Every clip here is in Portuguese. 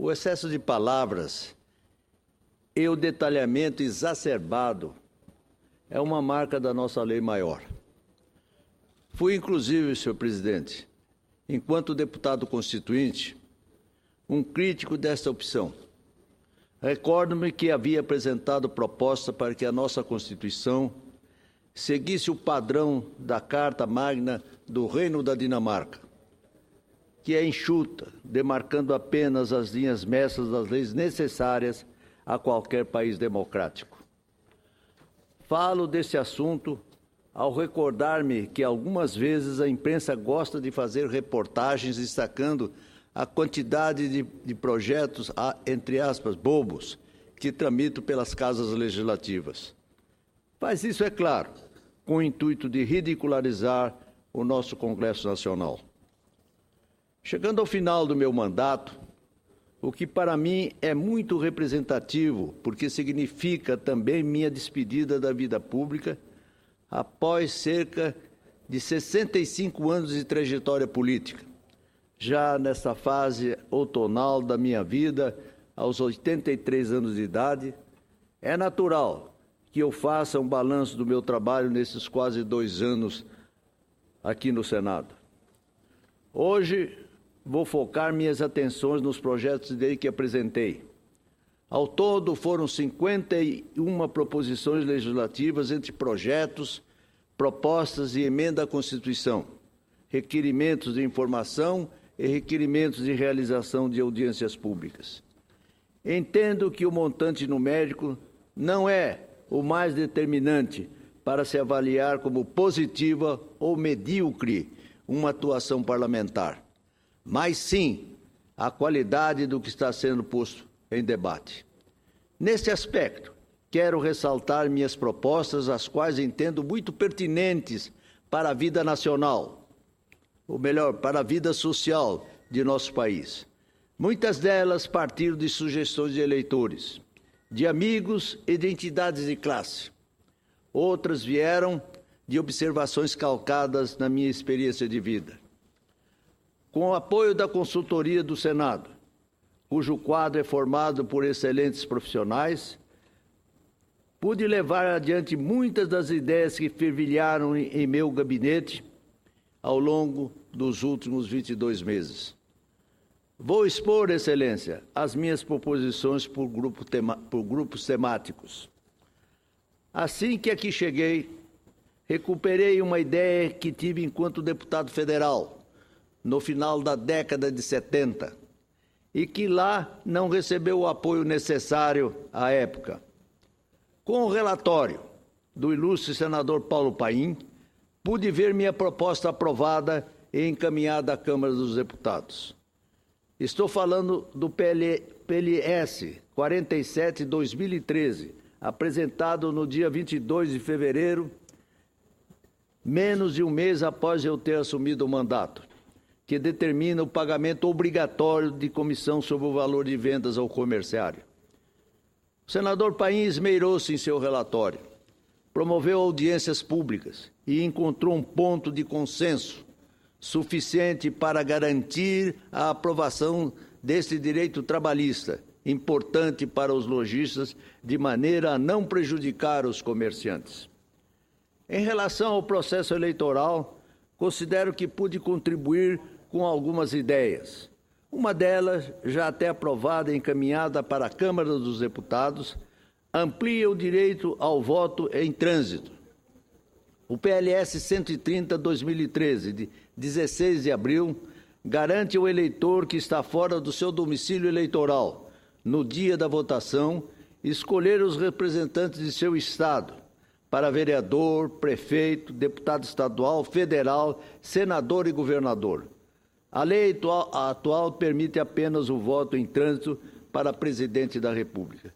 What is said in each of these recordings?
O excesso de palavras e o detalhamento exacerbado é uma marca da nossa lei maior. Fui, inclusive, senhor presidente, enquanto deputado constituinte, um crítico desta opção. Recordo-me que havia apresentado proposta para que a nossa Constituição seguisse o padrão da Carta Magna do Reino da Dinamarca, que é enxuta, demarcando apenas as linhas mestras das leis necessárias a qualquer país democrático. Falo desse assunto ao recordar-me que algumas vezes a imprensa gosta de fazer reportagens destacando a quantidade de projetos, entre aspas, bobos, que tramitam pelas casas legislativas. Faz isso, é claro, com o intuito de ridicularizar o nosso Congresso Nacional. Chegando ao final do meu mandato, o que para mim é muito representativo, porque significa também minha despedida da vida pública, após cerca de 65 anos de trajetória política. Já nessa fase outonal da minha vida, aos 83 anos de idade, é natural que eu faça um balanço do meu trabalho nesses quase 2 anos aqui no Senado. Hoje, vou focar minhas atenções nos projetos de lei que apresentei. Ao todo, foram 51 proposições legislativas entre projetos, propostas e emenda à Constituição, requerimentos de informação e requerimentos de realização de audiências públicas. Entendo que o montante numérico não é o mais determinante para se avaliar como positiva ou medíocre uma atuação parlamentar, mas sim a qualidade do que está sendo posto em debate. Nesse aspecto, quero ressaltar minhas propostas, as quais entendo muito pertinentes para a vida nacional, ou melhor, para a vida social de nosso país. Muitas delas partiram de sugestões de eleitores, de amigos e de entidades de classe. Outras vieram de observações calcadas na minha experiência de vida. Com o apoio da consultoria do Senado, cujo quadro é formado por excelentes profissionais, pude levar adiante muitas das ideias que fervilharam em meu gabinete ao longo dos últimos 22 meses. Vou expor, Excelência, as minhas proposições por grupos temáticos. Assim que aqui cheguei, recuperei uma ideia que tive enquanto deputado federal, no final da década de 70, e que lá não recebeu o apoio necessário à época. Com o relatório do ilustre senador Paulo Paim, pude ver minha proposta aprovada e encaminhada à Câmara dos Deputados. Estou falando do PLS 47/2013, apresentado no dia 22 de fevereiro, menos de um mês após eu ter assumido o mandato, que determina o pagamento obrigatório de comissão sobre o valor de vendas ao comerciário. O senador Paim esmerou-se em seu relatório, promoveu audiências públicas e encontrou um ponto de consenso suficiente para garantir a aprovação deste direito trabalhista, importante para os lojistas, de maneira a não prejudicar os comerciantes. Em relação ao processo eleitoral, considero que pude contribuir com algumas ideias. Uma delas, já até aprovada e encaminhada para a Câmara dos Deputados, amplia o direito ao voto em trânsito. O PLS 130/2013, de 16 de abril, garante ao eleitor que está fora do seu domicílio eleitoral, no dia da votação, escolher os representantes de seu estado para vereador, prefeito, deputado estadual, federal, senador e governador. A lei atual permite apenas o voto em trânsito para presidente da República.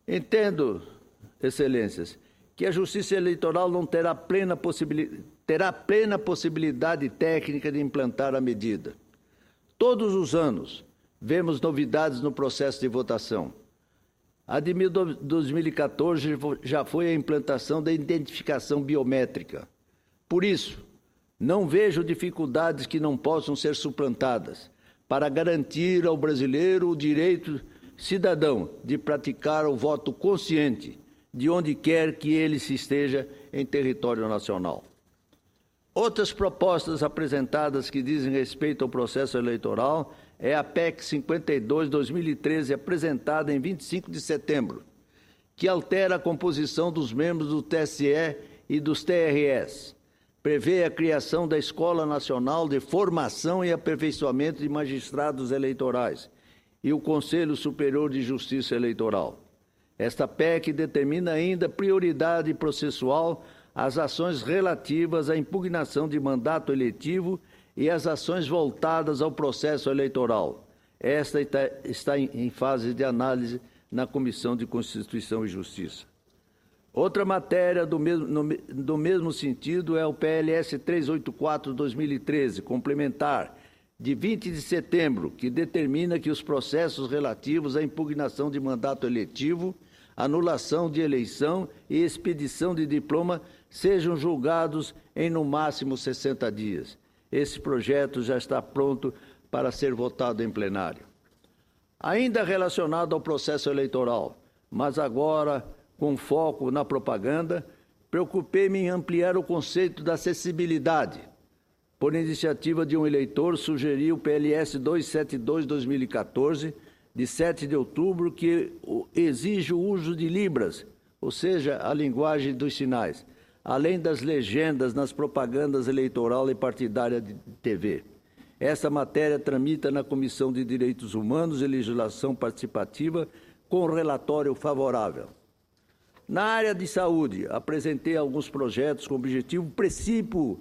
Entendo, Excelências, que a Justiça Eleitoral não terá plena possibilidade técnica de implantar a medida. Todos os anos, vemos novidades no processo de votação. A de 2014 já foi a implantação da identificação biométrica. Por isso, não vejo dificuldades que não possam ser suplantadas para garantir ao brasileiro o direito cidadão de praticar o voto consciente, de onde quer que ele se esteja em território nacional. Outras propostas apresentadas que dizem respeito ao processo eleitoral é a PEC 52/2013, apresentada em 25 de setembro, que altera a composição dos membros do TSE e dos TRS. Prevê a criação da Escola Nacional de Formação e Aperfeiçoamento de Magistrados Eleitorais e o Conselho Superior de Justiça Eleitoral. Esta PEC determina ainda prioridade processual às ações relativas à impugnação de mandato eletivo e às ações voltadas ao processo eleitoral. Esta está em fase de análise na Comissão de Constituição e Justiça. Outra matéria do mesmo sentido é o PLS 384/2013, complementar, de 20 de setembro, que determina que os processos relativos à impugnação de mandato eletivo, anulação de eleição e expedição de diploma sejam julgados em, no máximo, 60 dias. Esse projeto já está pronto para ser votado em plenário. Ainda relacionado ao processo eleitoral, mas agora com foco na propaganda, preocupei-me em ampliar o conceito da acessibilidade. Por iniciativa de um eleitor, sugeri o PLS 272/2014, de 7 de outubro, que exige o uso de Libras, ou seja, a linguagem dos sinais, além das legendas nas propagandas eleitoral e partidária de TV. Essa matéria tramita na Comissão de Direitos Humanos e Legislação Participativa com relatório favorável. Na área de saúde, apresentei alguns projetos com o objetivo princípio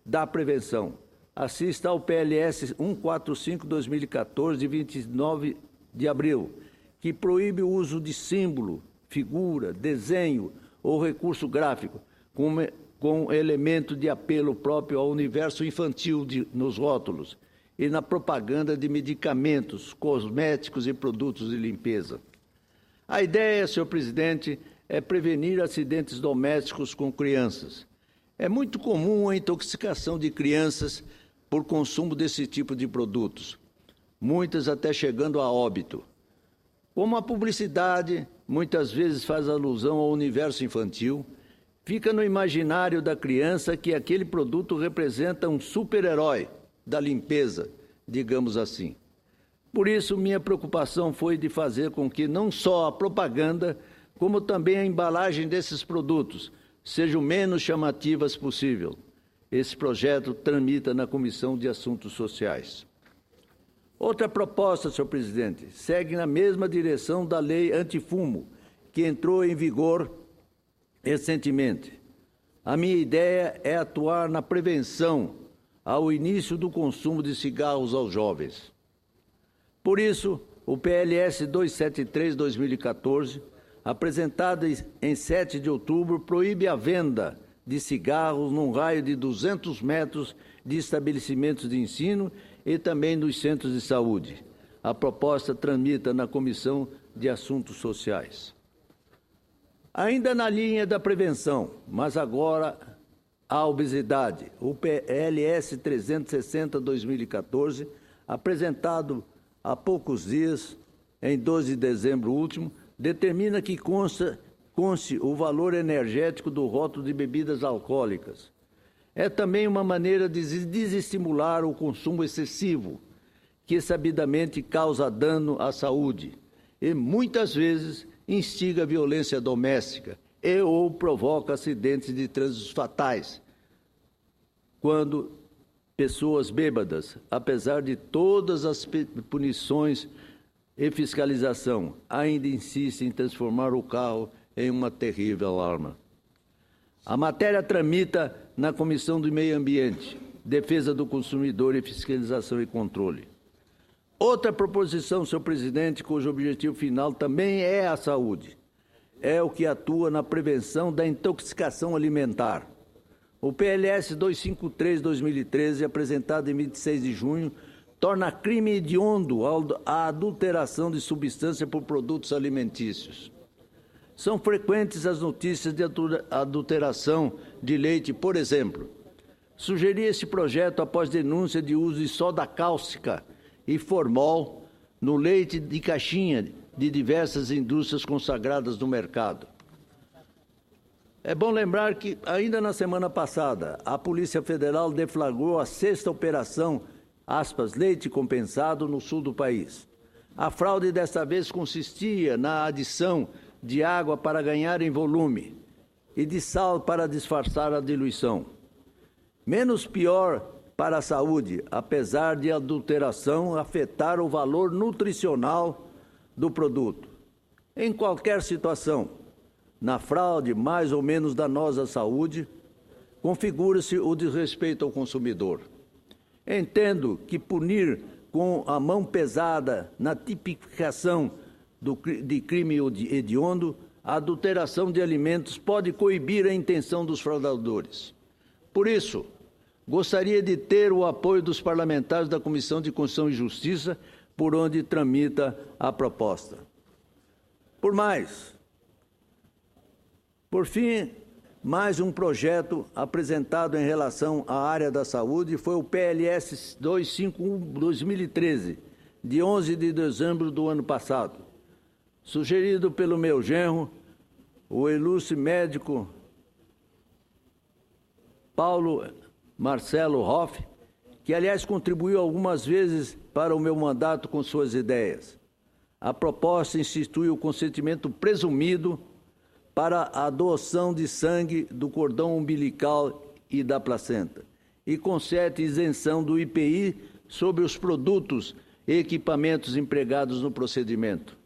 da prevenção. Assista ao PLS 145/2014, de 29 de abril, que proíbe o uso de símbolo, figura, desenho ou recurso gráfico com elemento de apelo próprio ao universo infantil nos rótulos e na propaganda de medicamentos, cosméticos e produtos de limpeza. A ideia, senhor presidente, é prevenir acidentes domésticos com crianças. É muito comum a intoxicação de crianças por consumo desse tipo de produtos, muitas até chegando a óbito. Como a publicidade muitas vezes faz alusão ao universo infantil, fica no imaginário da criança que aquele produto representa um super-herói da limpeza, digamos assim. Por isso, minha preocupação foi de fazer com que não só a propaganda, como também a embalagem desses produtos sejam o menos chamativas possível. Esse projeto tramita na Comissão de Assuntos Sociais. Outra proposta, senhor presidente, segue na mesma direção da lei antifumo, que entrou em vigor recentemente. A minha ideia é atuar na prevenção ao início do consumo de cigarros aos jovens. Por isso, o PLS 273/2014, apresentado em 7 de outubro, proíbe a venda de cigarros num raio de 200 metros de estabelecimentos de ensino e também dos centros de saúde. A proposta tramita na Comissão de Assuntos Sociais. Ainda na linha da prevenção, mas agora a obesidade, o PLS 360/2014, apresentado há poucos dias, em 12 de dezembro último, determina que conste o valor energético do rótulo de bebidas alcoólicas. É também uma maneira de desestimular o consumo excessivo, que sabidamente causa dano à saúde e, muitas vezes, instiga violência doméstica e ou provoca acidentes de trânsito fatais, quando pessoas bêbadas, apesar de todas as punições e fiscalização, ainda insistem em transformar o carro em uma terrível arma. A matéria tramita na Comissão do Meio Ambiente, Defesa do Consumidor e Fiscalização e Controle. Outra proposição, senhor presidente, cujo objetivo final também é a saúde, é o que atua na prevenção da intoxicação alimentar. O PLS 253/2013, apresentado em 26 de junho, torna crime hediondo a adulteração de substância por produtos alimentícios. São frequentes as notícias de adulteração de leite, por exemplo. Sugeri esse projeto após denúncia de uso de soda cáustica, e formol no leite de caixinha de diversas indústrias consagradas no mercado. É bom lembrar que, ainda na semana passada, a Polícia Federal deflagrou a 6ª operação, aspas, leite compensado, no sul do país. A fraude desta vez consistia na adição de água para ganhar em volume e de sal para disfarçar a diluição. Menos pior para a saúde, apesar de a adulteração afetar o valor nutricional do produto. Em qualquer situação, na fraude mais ou menos danosa à saúde, configura-se o desrespeito ao consumidor. Entendo que punir com a mão pesada na tipificação de crime hediondo, a adulteração de alimentos pode coibir a intenção dos fraudadores. Por isso, gostaria de ter o apoio dos parlamentares da Comissão de Constituição e Justiça, por onde tramita a proposta. Por fim, mais um projeto apresentado em relação à área da saúde foi o PLS 251/2013, de 11 de dezembro do ano passado, sugerido pelo meu genro, o ilustre médico Paulo Marcelo Hoff, que, aliás, contribuiu algumas vezes para o meu mandato com suas ideias. A proposta institui o consentimento presumido para a doação de sangue do cordão umbilical e da placenta e concede isenção do IPI sobre os produtos e equipamentos empregados no procedimento.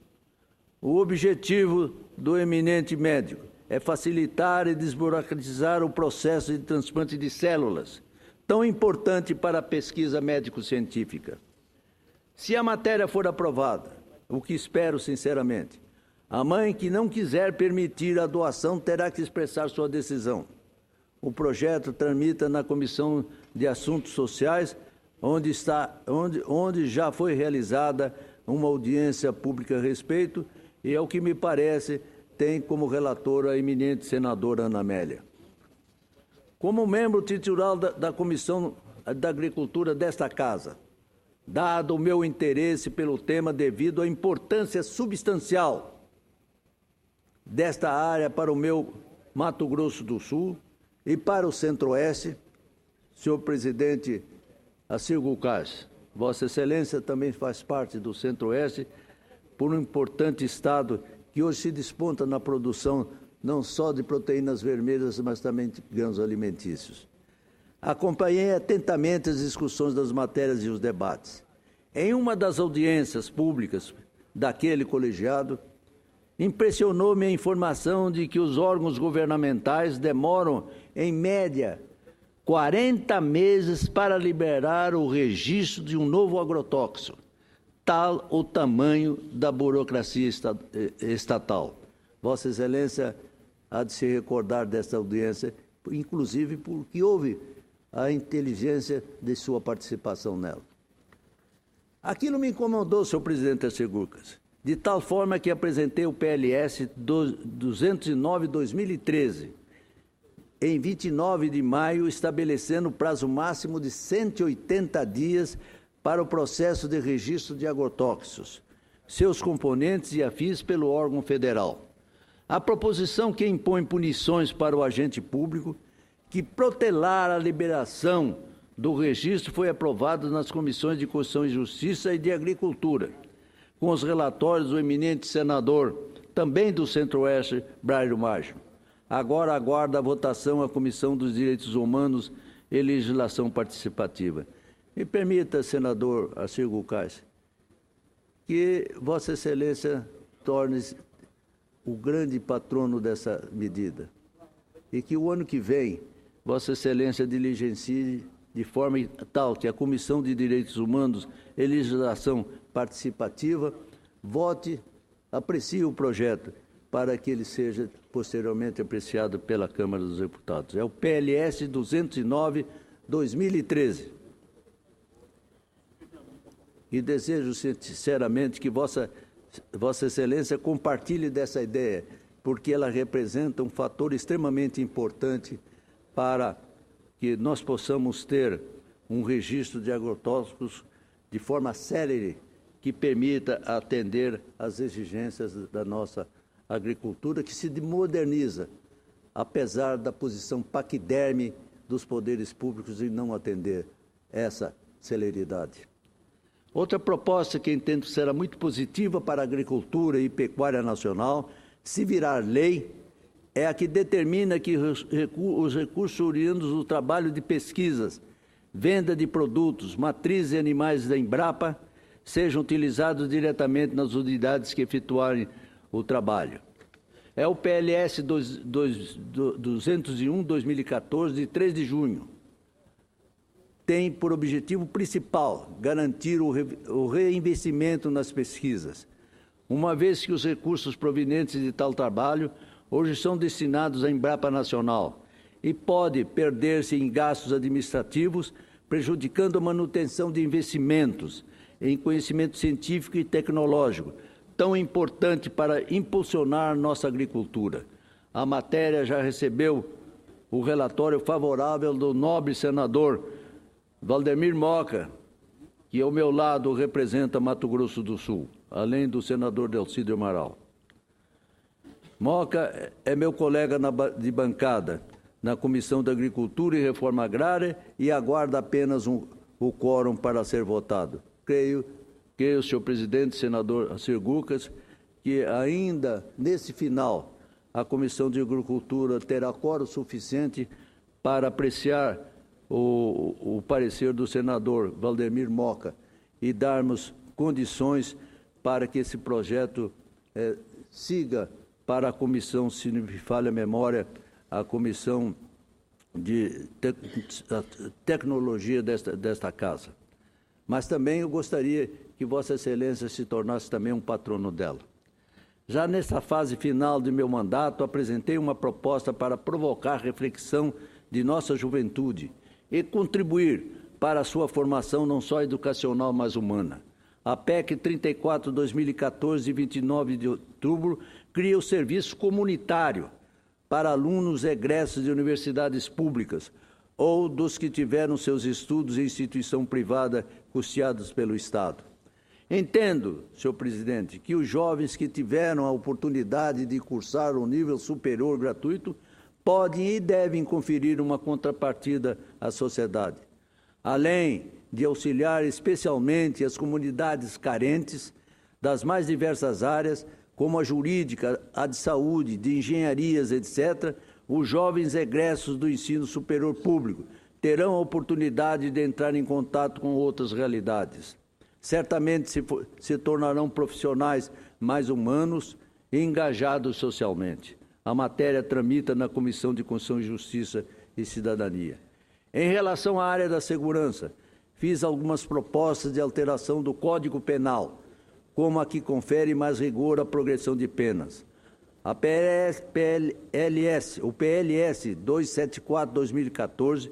O objetivo do eminente médico é facilitar e desburocratizar o processo de transplante de células, tão importante para a pesquisa médico-científica. Se a matéria for aprovada, o que espero sinceramente, a mãe que não quiser permitir a doação terá que expressar sua decisão. O projeto tramita na Comissão de Assuntos Sociais, onde já foi realizada uma audiência pública a respeito e, ao que me parece, tem como relatora a eminente senadora Ana Amélia. Como membro titular da Comissão da Agricultura desta Casa, dado o meu interesse pelo tema devido à importância substancial desta área para o meu Mato Grosso do Sul e para o Centro-Oeste, senhor presidente Assir Gulcás, Vossa Excelência também faz parte do Centro-Oeste, por um importante estado que hoje se desponta na produção não só de proteínas vermelhas, mas também de grãos alimentícios. Acompanhei atentamente as discussões das matérias e os debates. Em uma das audiências públicas daquele colegiado, impressionou-me a informação de que os órgãos governamentais demoram, em média, 40 meses para liberar o registro de um novo agrotóxico, tal o tamanho da burocracia estatal. Vossa Excelência há de se recordar desta audiência, inclusive porque houve a inteligência de sua participação nela. Aquilo me incomodou, senhor presidente Assir Gulcás, de tal forma que apresentei o PLS 209/2013, em 29 de maio, estabelecendo o prazo máximo de 180 dias para o processo de registro de agrotóxicos, seus componentes e afins pelo órgão federal. A proposição que impõe punições para o agente público que protelar a liberação do registro foi aprovada nas comissões de Constituição e Justiça e de Agricultura, com os relatórios do eminente senador, também do Centro-Oeste, Brairo Magno. Agora aguarda a votação a Comissão dos Direitos Humanos e Legislação Participativa. Me permita, senador Assir Gulcás, que Vossa Excelência torne-se o grande patrono dessa medida e que o ano que vem Vossa Excelência diligencie de forma tal que a Comissão de Direitos Humanos e Legislação Participativa vote, aprecie o projeto para que ele seja posteriormente apreciado pela Câmara dos Deputados. É o PLS 209/2013. E desejo sinceramente que Vossa Excelência compartilhe dessa ideia, porque ela representa um fator extremamente importante para que nós possamos ter um registro de agrotóxicos de forma célere, que permita atender às exigências da nossa agricultura, que se moderniza, apesar da posição paquiderme dos poderes públicos em não atender essa celeridade. Outra proposta que entendo será muito positiva para a agricultura e pecuária nacional, se virar lei, é a que determina que os recursos oriundos do trabalho de pesquisas, venda de produtos, matrizes e animais da Embrapa sejam utilizados diretamente nas unidades que efetuarem o trabalho. É o PLS 201/2014, de 3 de junho. Tem por objetivo principal garantir o reinvestimento nas pesquisas, uma vez que os recursos provenientes de tal trabalho hoje são destinados à Embrapa Nacional e pode perder-se em gastos administrativos, prejudicando a manutenção de investimentos em conhecimento científico e tecnológico, tão importante para impulsionar nossa agricultura. A matéria já recebeu o relatório favorável do nobre senador Valdemir Moca, que ao meu lado representa Mato Grosso do Sul, além do senador Delcídio Amaral. Moca é meu colega de bancada na Comissão da Agricultura e Reforma Agrária e aguarda apenas o quórum para ser votado. Creio, senhor presidente, senador Assir Gucas, que ainda nesse final a Comissão de Agricultura terá quórum suficiente para apreciar o parecer do senador Valdemir Moca e darmos condições para que esse projeto siga para a comissão, se não me falha a memória, a comissão de tecnologia desta casa. Mas também eu gostaria que Vossa Excelência se tornasse também um patrono dela. Já nesta fase final de meu mandato, apresentei uma proposta para provocar reflexão de nossa juventude e contribuir para a sua formação não só educacional, mas humana. A PEC 34/2014, de 29 de outubro, cria o serviço comunitário para alunos egressos de universidades públicas ou dos que tiveram seus estudos em instituição privada custeados pelo Estado. Entendo, senhor presidente, que os jovens que tiveram a oportunidade de cursar o nível superior gratuito podem e devem conferir uma contrapartida à sociedade, além de auxiliar especialmente as comunidades carentes das mais diversas áreas, como a jurídica, a de saúde, de engenharias, etc., os jovens egressos do ensino superior público terão a oportunidade de entrar em contato com outras realidades. Certamente se tornarão profissionais mais humanos e engajados socialmente. A matéria tramita na Comissão de Constituição e Justiça e Cidadania. Em relação à área da segurança, fiz algumas propostas de alteração do Código Penal, como a que confere mais rigor à progressão de penas. O PLS 274/2014,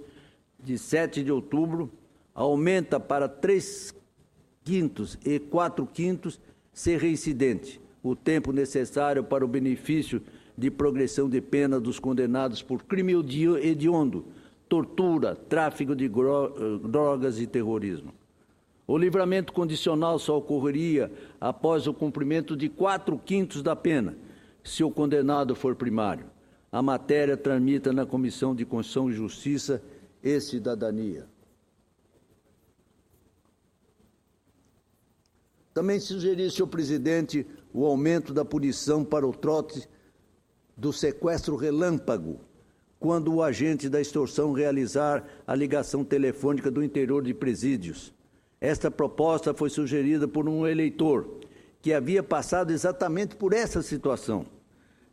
de 7 de outubro, aumenta para 3/5 e 4/5 ser reincidente o tempo necessário para o benefício de progressão de pena dos condenados por crime hediondo, tortura, tráfico de drogas e terrorismo. O livramento condicional só ocorreria após o cumprimento de 4/5 da pena, se o condenado for primário. A matéria tramita na Comissão de Constituição e Justiça e Cidadania. Também sugeri, senhor presidente, o aumento da punição para o trote do sequestro relâmpago, quando o agente da extorsão realizar a ligação telefônica do interior de presídios. Esta proposta foi sugerida por um eleitor que havia passado exatamente por essa situação.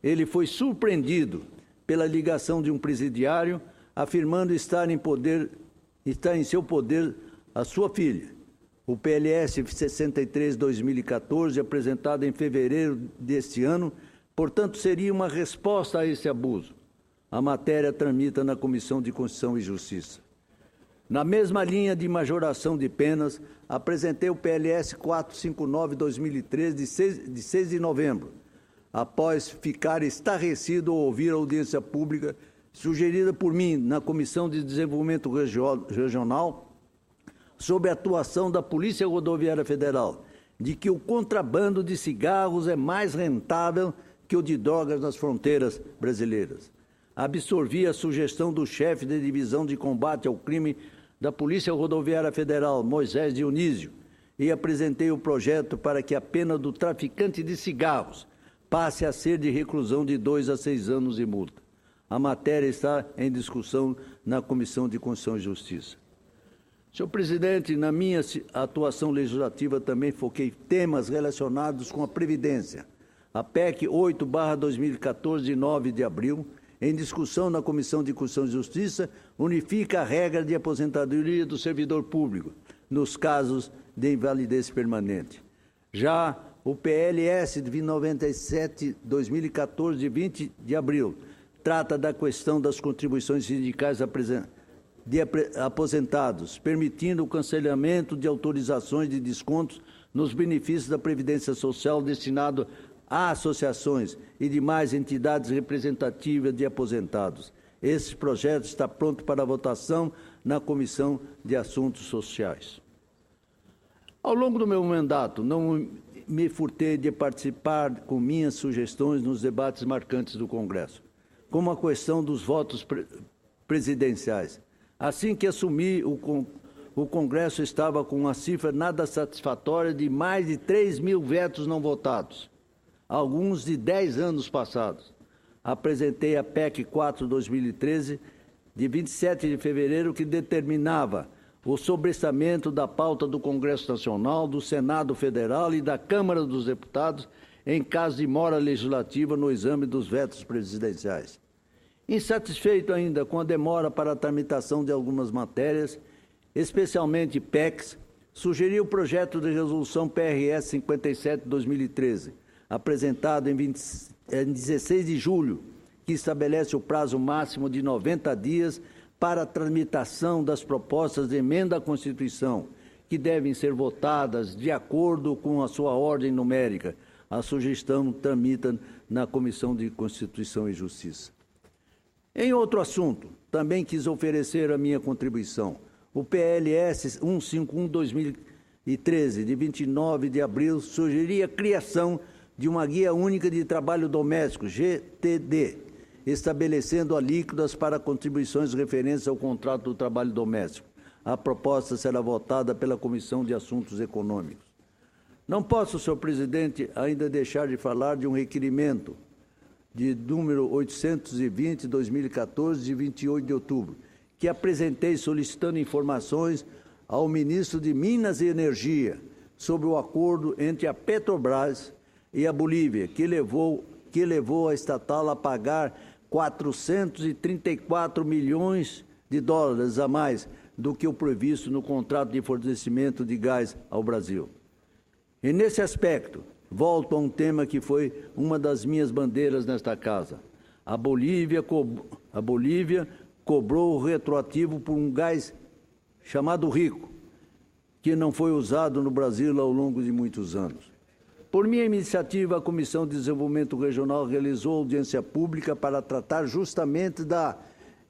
Ele foi surpreendido pela ligação de um presidiário, afirmando estar em seu poder a sua filha. O PLS 63/2014, apresentado em fevereiro deste ano, portanto, seria uma resposta a esse abuso. A matéria tramita na Comissão de Constituição e Justiça. Na mesma linha de majoração de penas, apresentei o PLS 459/2013, de 6 de novembro, após ficar estarrecido ao ouvir a audiência pública sugerida por mim na Comissão de Desenvolvimento Regional sobre a atuação da Polícia Rodoviária Federal, de que o contrabando de cigarros é mais rentável que o de drogas nas fronteiras brasileiras. Absorvi a sugestão do chefe da Divisão de Combate ao Crime da Polícia Rodoviária Federal, Moisés Dionísio, e apresentei o projeto para que a pena do traficante de cigarros passe a ser de reclusão de 2 a 6 anos e multa. A matéria está em discussão na Comissão de Constituição e Justiça. Senhor presidente, na minha atuação legislativa também foquei temas relacionados com a Previdência. A PEC 8/2014, de 9 de abril, em discussão na Comissão de Constituição e Justiça, unifica a regra de aposentadoria do servidor público, nos casos de invalidez permanente. Já o PLS de 97/2014, de 20 de abril, trata da questão das contribuições sindicais de aposentados, permitindo o cancelamento de autorizações de descontos nos benefícios da Previdência Social destinado a associações e demais entidades representativas de aposentados. Esse projeto está pronto para votação na Comissão de Assuntos Sociais. Ao longo do meu mandato, não me furtei de participar com minhas sugestões nos debates marcantes do Congresso, como a questão dos votos presidenciais. Assim que assumi, o Congresso estava com uma cifra nada satisfatória de mais de 3.000 vetos não votados, alguns de 10 anos passados. Apresentei a PEC 4/2013, de 27 de fevereiro, que determinava o sobrestamento da pauta do Congresso Nacional, do Senado Federal e da Câmara dos Deputados em caso de mora legislativa no exame dos vetos presidenciais. Insatisfeito ainda com a demora para a tramitação de algumas matérias, especialmente PECs, sugeri o projeto de resolução PRS 57/2013, apresentado em 16 de julho, que estabelece o prazo máximo de 90 dias para a tramitação das propostas de emenda à Constituição, que devem ser votadas de acordo com a sua ordem numérica. A sugestão tramita na Comissão de Constituição e Justiça. Em outro assunto, também quis oferecer a minha contribuição. O PLS 151/2013, de 29 de abril, sugeria a criação de uma Guia Única de Trabalho Doméstico, GTD, estabelecendo alíquotas para contribuições referentes ao contrato do trabalho doméstico. A proposta será votada pela Comissão de Assuntos Econômicos. Não posso, senhor presidente, ainda deixar de falar de um requerimento de número 820/2014, de 28 de outubro, que apresentei solicitando informações ao ministro de Minas e Energia sobre o acordo entre a Petrobras e a Bolívia, que levou a estatal a pagar 434 milhões de dólares a mais do que o previsto no contrato de fornecimento de gás ao Brasil. E nesse aspecto, volto a um tema que foi uma das minhas bandeiras nesta casa. A Bolívia cobrou o retroativo por um gás chamado Rico, que não foi usado no Brasil ao longo de muitos anos. Por minha iniciativa, a Comissão de Desenvolvimento Regional realizou audiência pública para tratar justamente da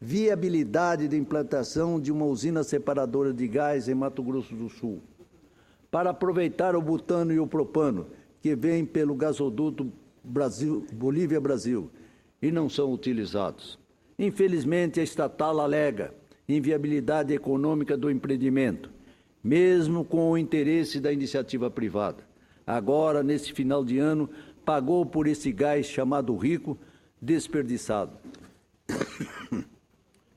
viabilidade de implantação de uma usina separadora de gás em Mato Grosso do Sul, para aproveitar o butano e o propano, que vêm pelo gasoduto Bolívia-Brasil, e não são utilizados. Infelizmente, a estatal alega inviabilidade econômica do empreendimento, mesmo com o interesse da iniciativa privada. Agora, nesse final de ano, pagou por esse gás chamado Rico, desperdiçado.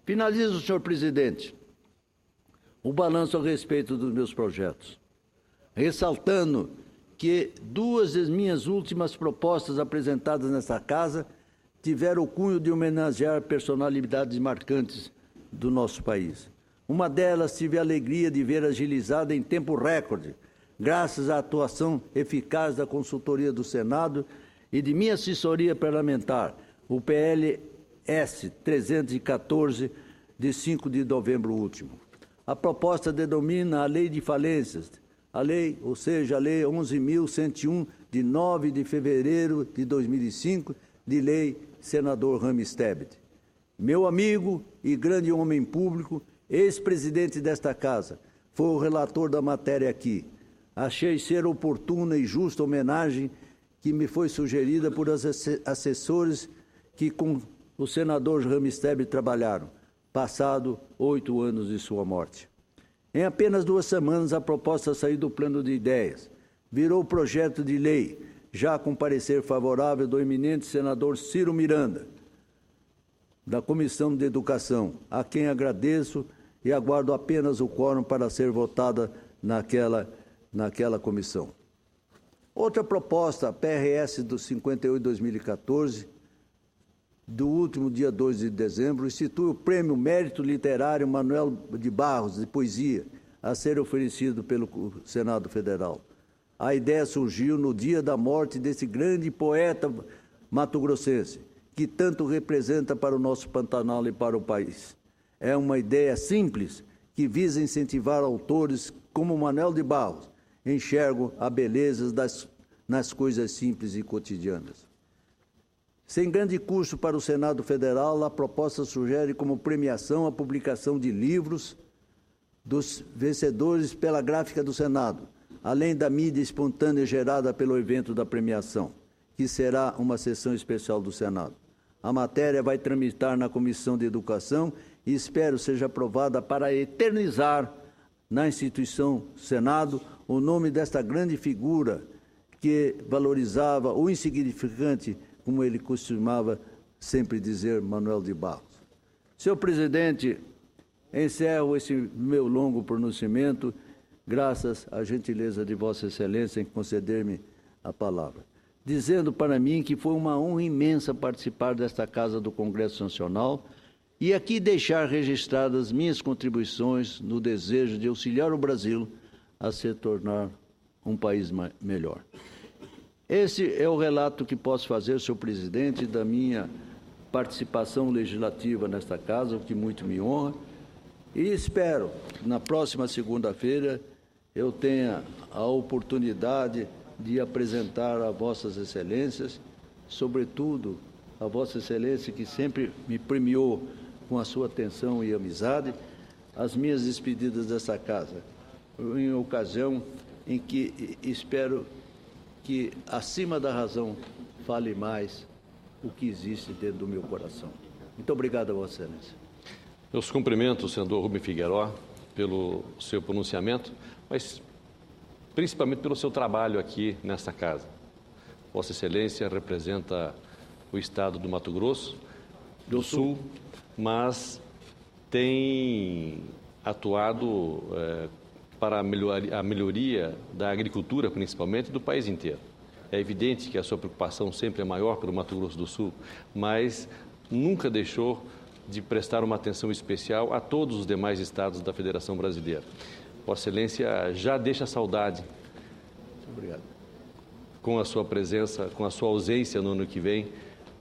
Finalizo, senhor presidente, o balanço a respeito dos meus projetos, ressaltando que 2 das minhas últimas propostas apresentadas nesta casa tiveram o cunho de homenagear personalidades marcantes do nosso país. Uma delas tive a alegria de ver agilizada em tempo recorde, graças à atuação eficaz da consultoria do Senado e de minha assessoria parlamentar, o PLS 314, de 5 de novembro último. A proposta denomina a Lei de Falências, a Lei 11.101, de 9 de fevereiro de 2005, de Lei Senador Rames Tebet. Meu amigo e grande homem público, ex-presidente desta Casa, foi o relator da matéria aqui. Achei ser oportuna e justa homenagem que me foi sugerida por assessores que com o senador Ramisteb trabalharam, passado 8 anos de sua morte. Em apenas 2 semanas, a proposta saiu do plano de ideias, virou projeto de lei, já com parecer favorável do eminente senador Ciro Miranda, da Comissão de Educação, a quem agradeço e aguardo apenas o quórum para ser votada naquela comissão. Outra proposta, a PRS do 58/2014, do último dia 2 de dezembro, institui o Prêmio Mérito Literário Manuel de Barros, de Poesia, a ser oferecido pelo Senado Federal. A ideia surgiu no dia da morte desse grande poeta mato-grossense, que tanto representa para o nosso Pantanal e para o país. É uma ideia simples que visa incentivar autores como Manuel de Barros, enxergam a beleza nas coisas simples e cotidianas. Sem grande custo para o Senado Federal, a proposta sugere como premiação a publicação de livros dos vencedores pela gráfica do Senado, além da mídia espontânea gerada pelo evento da premiação, que será uma sessão especial do Senado. A matéria vai tramitar na Comissão de Educação e espero seja aprovada para eternizar na instituição Senado o nome desta grande figura que valorizava o insignificante, como ele costumava sempre dizer, Manuel de Barros. Senhor presidente, encerro esse meu longo pronunciamento, graças à gentileza de Vossa Excelência em conceder-me a palavra, dizendo para mim que foi uma honra imensa participar desta Casa do Congresso Nacional e aqui deixar registradas minhas contribuições no desejo de auxiliar o Brasil a se tornar um país melhor. Esse é o relato que posso fazer, senhor presidente, da minha participação legislativa nesta Casa, o que muito me honra, e espero que na próxima segunda-feira eu tenha a oportunidade de apresentar a Vossas Excelências, sobretudo a Vossa Excelência que sempre me premiou com a sua atenção e amizade, as minhas despedidas dessa Casa, em ocasião em que espero que, acima da razão, fale mais o que existe dentro do meu coração. Muito obrigado a Vossa Excelência. Meus cumprimentos, senador Rubem Figueiredo, pelo seu pronunciamento, mas principalmente pelo seu trabalho aqui nesta casa. Vossa Excelência representa o Estado do Mato Grosso do Sul, mas tem atuado para a melhoria da agricultura, principalmente, do país inteiro. É evidente que a sua preocupação sempre é maior pelo Mato Grosso do Sul, mas nunca deixou de prestar uma atenção especial a todos os demais estados da Federação Brasileira. Vossa Excelência já deixa saudade. Obrigado. Com a sua presença, com a sua ausência no ano que vem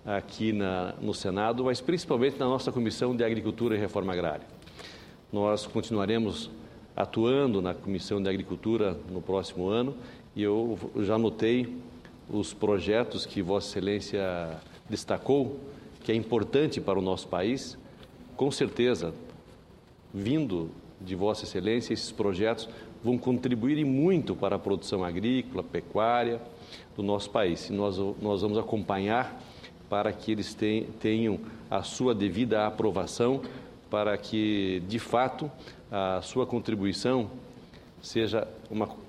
aqui no Senado, mas principalmente na nossa Comissão de Agricultura e Reforma Agrária. Nós continuaremos atuando na Comissão de Agricultura no próximo ano e eu já notei os projetos que Vossa Excelência destacou, que é importante para o nosso país. Com certeza, vindo de Vossa Excelência, esses projetos vão contribuir e muito para a produção agrícola, pecuária do nosso país. E nós vamos acompanhar para que eles tenham a sua devida aprovação, para que, de fato, a sua contribuição seja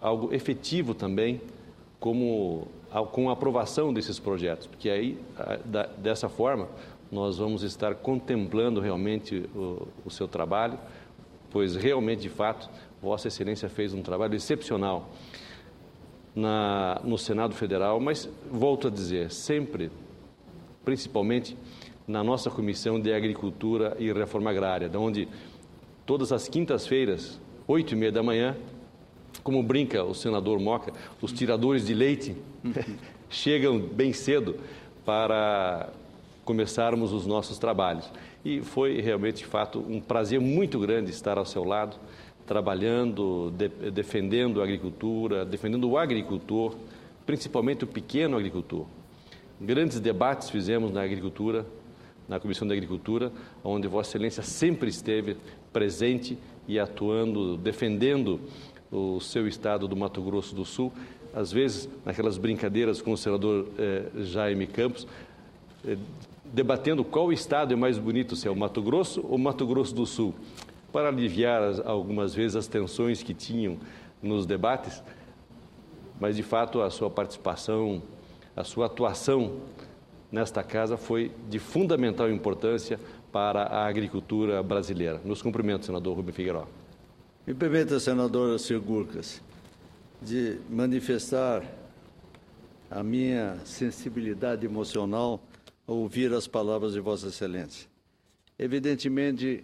algo efetivo também, com a aprovação desses projetos, porque aí, dessa forma, nós vamos estar contemplando realmente o seu trabalho, pois realmente, de fato, Vossa Excelência fez um trabalho excepcional no Senado Federal, mas, volto a dizer, sempre, principalmente na nossa Comissão de Agricultura e Reforma Agrária, onde todas as quintas-feiras, 8h30 da manhã, como brinca o senador Moca, os tiradores de leite chegam bem cedo para começarmos os nossos trabalhos. E foi realmente, de fato, um prazer muito grande estar ao seu lado, trabalhando, defendendo a agricultura, defendendo o agricultor, principalmente o pequeno agricultor. Grandes debates fizemos na agricultura, na Comissão de Agricultura, onde Vossa Excelência sempre esteve presente e atuando, defendendo o seu estado do Mato Grosso do Sul, às vezes naquelas brincadeiras com o senador Jaime Campos, debatendo qual estado é mais bonito, se é o Mato Grosso ou Mato Grosso do Sul, para aliviar algumas vezes as tensões que tinham nos debates, mas de fato a sua participação, a sua atuação nesta casa foi de fundamental importância para a agricultura brasileira. Meus cumprimentos, senador Rubem Figueiredo. Me permita, senador Ciro Gurkas, de manifestar a minha sensibilidade emocional ao ouvir as palavras de Vossa Excelência. Evidentemente,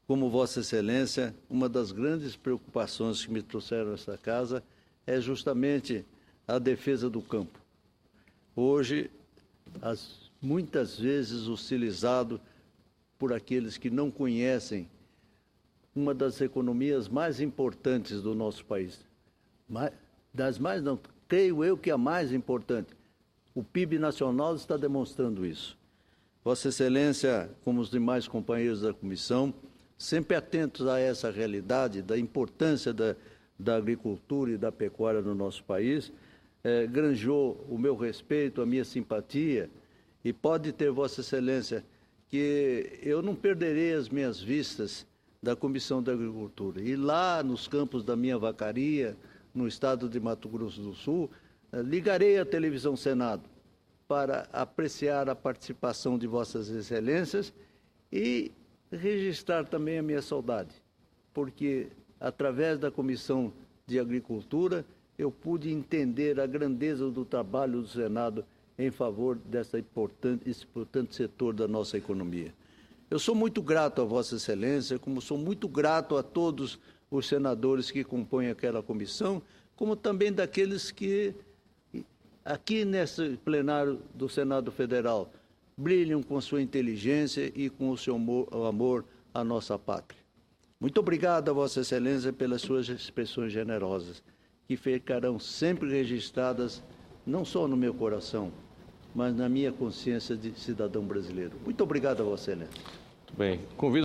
como Vossa Excelência, uma das grandes preocupações que me trouxeram a esta casa é justamente a defesa do campo. Hoje, muitas vezes hostilizado por aqueles que não conhecem uma das economias mais importantes do nosso país. Creio eu que a mais importante. O PIB nacional está demonstrando isso. Vossa Excelência, como os demais companheiros da comissão, sempre atentos a essa realidade, da importância da agricultura e da pecuária no nosso país, granjeou o meu respeito, a minha simpatia, e pode ter Vossa Excelência que eu não perderei as minhas vistas da Comissão da Agricultura. E lá nos campos da minha vacaria, no estado de Mato Grosso do Sul, ligarei a televisão Senado para apreciar a participação de Vossas Excelências e registrar também a minha saudade, porque através da Comissão de Agricultura eu pude entender a grandeza do trabalho do Senado em favor desse importante setor da nossa economia. Eu sou muito grato a Vossa Excelência, como sou muito grato a todos os senadores que compõem aquela comissão, como também daqueles que, aqui nesse plenário do Senado Federal, brilham com sua inteligência e com o seu amor à nossa pátria. Muito obrigado a Vossa Excelência pelas suas expressões generosas, que ficarão sempre registradas, não só no meu coração, mas na minha consciência de cidadão brasileiro. Muito obrigado a Vossa Excelência. Muito bem. Convido